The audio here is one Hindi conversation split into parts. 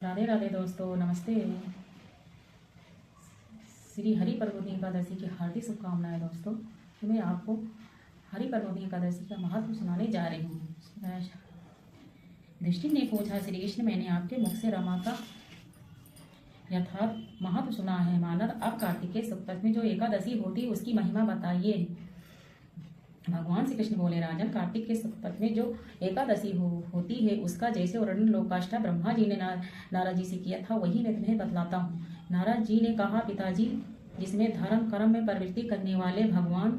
राधे राधे दोस्तों, नमस्ते। श्री हरि प्रबोधिनी एकादशी की हार्दिक शुभकामनाएं दोस्तों। तो मैं आपको हरि प्रबोधिनी एकादशी का महत्व सुनाने जा रही हूँ। दृष्टि ने पूछा, श्री कृष्ण, मैंने आपके मुख से रमा का यथार्थ महत्व सुना है। मानव, अब कार्तिक के शुक्ल पक्ष में जो एकादशी होती है उसकी महिमा बताइए। भगवान श्री कृष्ण बोले, राजन, कार्तिक के शुक्ल पक्ष में जो एकादशी होती है उसका जैसे वर्णन लोकाष्टा ब्रह्मा जी ने नारद जी से किया था वही मैं तुम्हें बतलाता हूँ। नारद जी ने कहा, पिताजी, जिसमें धर्म कर्म में प्रवृत्ति करने वाले भगवान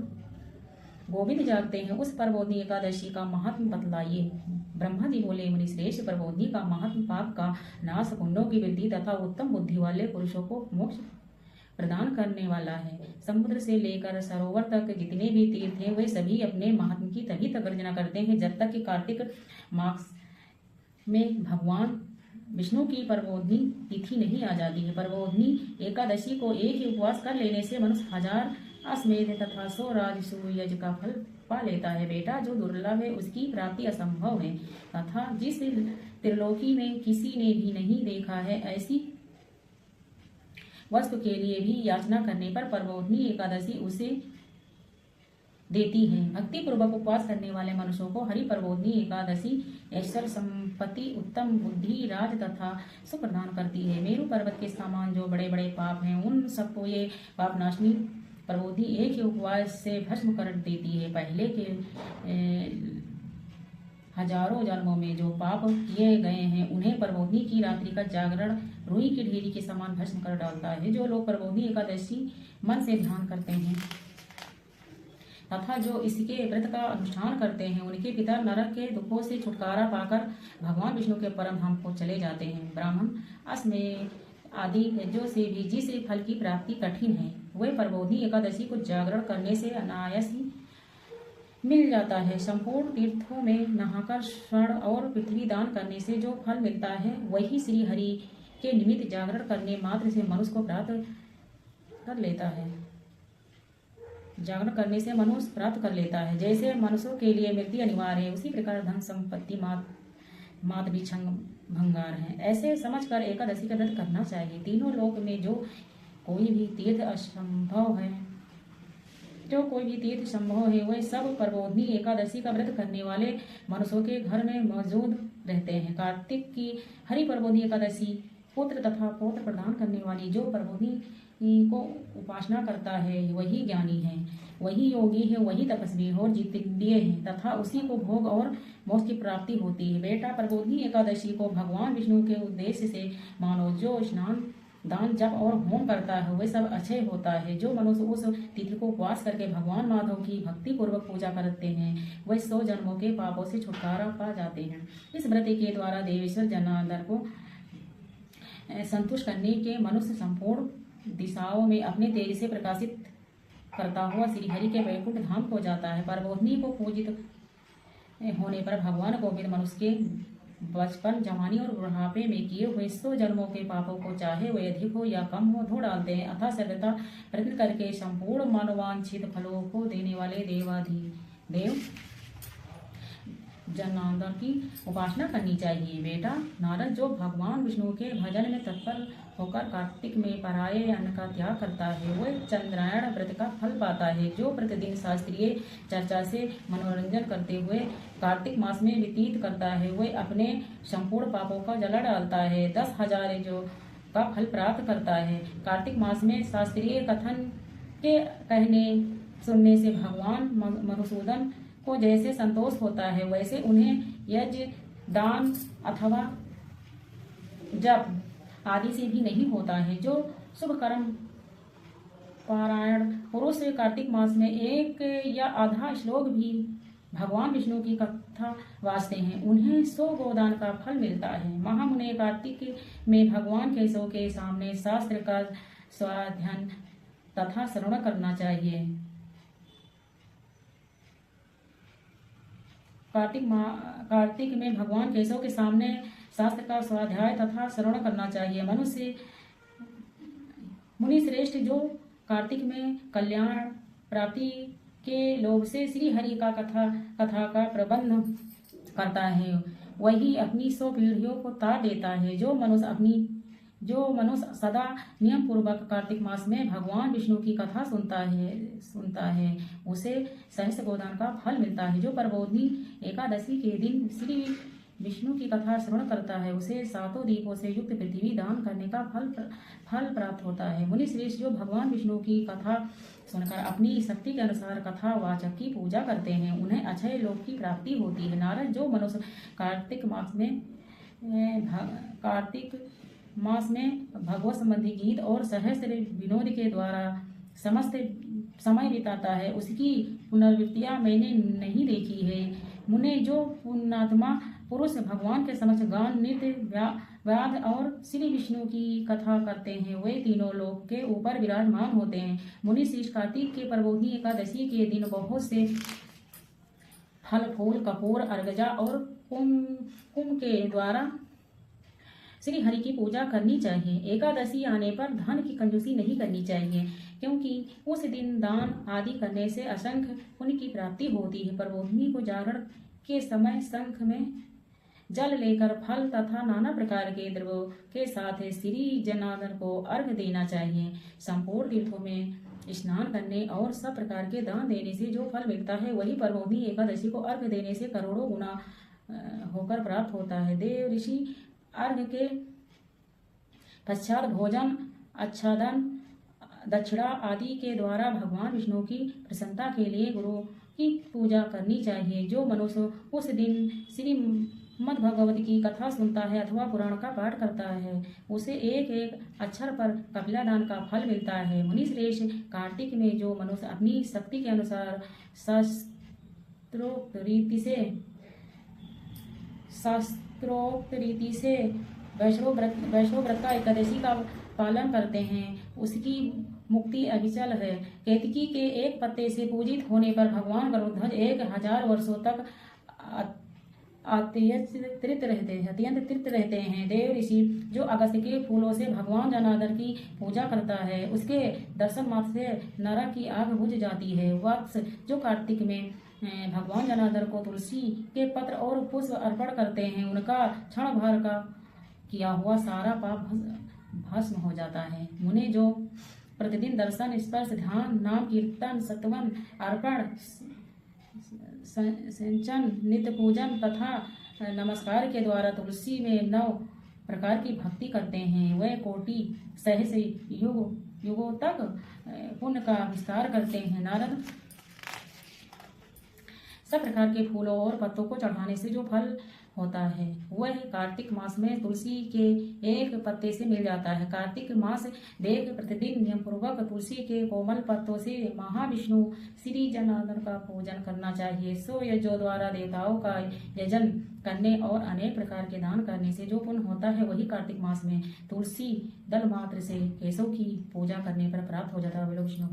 गोविंद जागते हैं उस प्रबोधिनी एकादशी का महत्व बतलाइए। ब्रह्मा जी बोले, मुनि श्रेष्ठ, प्रबोधिनी का महत्व पाप का नाश, पुण्यों की वृद्धि तथा उत्तम बुद्धि वाले पुरुषों को मोक्ष प्रदान करने वाला है। समुद्र से लेकर सरोवर तक जितने भी तीर्थ हैं वे सभी अपने महात्म की तभी तक गर्जना करते हैं जब तक कि कार्तिक मास में भगवान विष्णु की प्रबोधिनी तिथि नहीं आ जाती है। प्रबोधिनी एकादशी को एक ही उपवास कर लेने से मनुष्य 1000 अश्वमेध तथा 100 राजसूय यज्ञ का फल पा लेता है। बेटा, जो दुर्लभ है उसकी प्राप्ति असंभव है तथा जिस त्रिलोकी में किसी ने भी नहीं देखा है ऐसी वस्तु के लिए भी याचना करने पर प्रबोधिनी एकादशी उसे देती है। भक्ति पूर्वक उपवास करने वाले मनुष्यों को हरि प्रबोधिनी एकादशी ऐश्वर्य, संपत्ति, उत्तम बुद्धि, राज तथा सुख प्रदान करती है। मेरु पर्वत के समान जो बड़े बड़े पाप हैं उन सबको ये पाप नाशनी प्रबोधिनी एक ही उपवास से भस्म कर देती है। पहले के हजारों जन्मों में जो पाप किए गए हैं उन्हें प्रबोधिनी की रात्रि का जागरण रुई की ढेरी के समान भस्म कर डालता है। जो लोग प्रबोधिनी एकादशी मन से ध्यान करते हैं तथा जो इसके व्रत का अनुष्ठान करते हैं उनके पिता नरक के दुखों से छुटकारा पाकर भगवान विष्णु के परम धाम को चले जाते हैं। ब्राह्मण, अश्वमेध आदि यज्ञों से भी जिस फल की प्राप्ति कठिन है वह प्रबोधिनी एकादशी को जागरण करने से अनायास ही मिल जाता है। संपूर्ण तीर्थों में नहाकर स्वर्ण और पृथ्वी दान करने से जो फल मिलता है वही श्री हरि के निमित्त जागरण करने मात्र से मनुष्य को प्राप्त कर लेता है। जागरण करने से मनुष्य प्राप्त कर लेता है। जैसे मनुष्यों के लिए मृत्यु अनिवार्य है उसी प्रकार धन संपत्ति मात भी भंगार है। ऐसे समझकर एकादशी का व्रत करना चाहिए। तीनों लोक में जो कोई भी तीर्थ संभव है वह सब प्रबोधिनी एकादशी का व्रत करने वाले मनुष्यों के घर में मौजूद रहते हैं। कार्तिक की हरि प्रबोधिनी एकादशी पुत्र तथा पौत्र प्रदान करने वाली जो प्रबोधिनी को उपासना करता है वही ज्ञानी है, वही योगी है, वही तपस्वी है और जितेंद्रिय है तथा उसी को भोग और मोक्ष की प्राप्ति होती है। बेटा, प्रबोधिनी एकादशी को भगवान विष्णु के उद्देश्य से मानो। जो स्नान, दान, जप और होम करता है वह सब अक्षय होता है। जो मनुष्य उस तिथि को उपवास करके भगवान माधव की भक्ति पूर्वक पूजा करते हैं वह 100 जन्मों के पापों से छुटकारा पा जाते हैं। इस व्रत के द्वारा देवेश्वर जनार्दन को संतुष्ट करने के मनुष्य संपूर्ण दिशाओं में अपने तेज से प्रकाशित करता हुआ श्री हरि के वैकुंठ धाम को जाता है। प्रबोधिनी को पूजित होने पर भगवान गोविंद मनुष्य के बचपन, जवानी और बुढ़ापे में किए हुए 100 जन्मों के पापों को चाहे वे अधिक हो या कम हो धो डालते हैं। अतः सर्वथा प्रकृति करके संपूर्ण मानवांछित फलों को देने वाले देवाधिदेव जनार्दन की उपासना करनी चाहिए। बेटा नारद, जो भगवान विष्णु के भजन में तत्पर होकर कार्तिक में पराये अन्न का त्याग करता है वह चंद्रायण व्रत का फल पाता है। जो प्रतिदिन शास्त्रीय चर्चा से मनोरंजन करते हुए कार्तिक मास में व्यतीत करता है वह अपने संपूर्ण पापों का जला डालता है। 10,000 जो का फल प्राप्त करता है। कार्तिक मास में शास्त्रीय कथन के कहने सुनने से भगवान मधुसूदन को जैसे संतोष होता है वैसे उन्हें यज्ञ, दान अथवा जप आदि से भी नहीं होता है। जो शुभ कर्म पारायण पुरुष कार्तिक मास में एक या आधा श्लोक भी भगवान विष्णु की कथा वाचते हैं उन्हें 100 गोदान का फल मिलता है। महामुनि कार्तिक में भगवान केशव के सामने शास्त्र का स्वाध्याय तथा श्रवण करना चाहिए। कार्तिक में भगवान केशव के सामने शास्त्र का स्वाध्याय तथा श्रवण करना चाहिए। मुनि श्रेष्ठ, जो कार्तिक में कल्याण प्राप्ति के लोभ से श्री हरि का कथा का प्रबंध करता है वही अपनी 100 पीढ़ियों को तार देता है। जो मनुष्य सदा नियम पूर्वक कार्तिक मास में भगवान विष्णु की कथा सुनता है उसे सहस्त्र गोदान का फल मिलता है। जो प्रबोधिनी एकादशी के दिन श्री विष्णु की कथा श्रवण करता है उसे 7 दीपों से युक्त पृथ्वी दान करने का फल प्राप्त होता है। मुनि श्रेष्ठ जो भगवान विष्णु की कथा सुनकर अपनी शक्ति के अनुसार कथा वाचक की पूजा करते हैं उन्हें अक्षय लोक की प्राप्ति होती है। नारद जो मनुष्य कार्तिक मास में भगवत संबंधी गीत और सहस्त्र विनोद के द्वारा समस्त समय बिताता है उसकी पुनर्वृत्तियां मैंने नहीं देखी है। मुने जो पुण्यात्मा पुरुष भगवान के समक्ष गान नृत्य वाद और श्री विष्णु की कथा करते हैं वे तीनों लोक के ऊपर विराजमान होते हैं। मुनि श्रेष्ठ कार्तिक के प्रबोधिनी एकादशी के दिन बहुत से फल फूल कपूर अर्गजा और कुम के द्वारा श्री हरि की पूजा करनी चाहिए। एकादशी आने पर धन की कंजूसी नहीं करनी चाहिए क्योंकि उस दिन दान आदि करने से असंख्य पुण्य की प्राप्ति होती है। प्रबोधिनी को जागरण के समय शंख में जल लेकर फल तथा नाना प्रकार के द्रव्यों के साथ श्री जनार्दन को अर्घ देना चाहिए। संपूर्ण तीर्थों में स्नान करने और सब प्रकार के दान देने से जो फल मिलता है वही प्रबोधिनी एकादशी को अर्घ देने से करोड़ों गुना होकर प्राप्त होता है। देव ऋषि अर्घ के पश्चात भोजन आच्छादन दक्षिणा आदि के द्वारा भगवान विष्णु की प्रसन्नता के लिए गुरु की पूजा करनी चाहिए। जो मनुष्य उस दिन श्रीमद् भगवत की कथा सुनता है अथवा पुराण का पाठ करता है उसे एक एक अक्षर पर कपिला दान का फल मिलता है। मुनि श्रेष्ठ कार्तिक में जो मनुष्य अपनी शक्ति के अनुसार शास्त्रोक्त रीति से वैष्णव व्रत का एकादशी का पालन करते हैं उसकी मुक्ति अविचल है। केतकी के एक पत्ते से पूजित होने पर भगवान गरुड़ध्वज 1000 वर्षों तक अत्यंत तृप्त रहते हैं। देव ऋषि जो अगस्त के फूलों से भगवान जनार्दन की पूजा करता है उसके दर्शन मात्र से नरक की आग बुझ जाती है। वत्स जो कार्तिक में भगवान जनार्दन को तुलसी के पत्र और पुष्प अर्पण करते हैं उनका क्षण भर का किया हुआ सारा पाप भस्म हो जाता है। मुने जो प्रतिदिन दर्शन स्पर्श ध्यान नाम कीर्तन सत्वन अर्पण सिंचन नित्य पूजन तथा नमस्कार के द्वारा तुलसी में 9 प्रकार की भक्ति करते हैं वह कोटि सहस्र युगों तक पुण्य का विस्तार करते हैं। नारद सब प्रकार के फूलों और पत्तों को चढ़ाने से जो फल होता है वह कार्तिक मास में तुलसी के एक पत्ते से मिल जाता है। कार्तिक मास देख प्रतिदिन नियम पूर्वक तुलसी के कोमल पत्तों से महाविष्णु श्री जनार्दन का पूजन करना चाहिए। सो यज्ञों द्वारा देवताओं का यजन करने और अनेक प्रकार के दान करने से जो पुण्य होता है वही कार्तिक मास में तुलसी दल मात्र से केशव की पूजा करने पर प्राप्त हो जाता है। विष्णु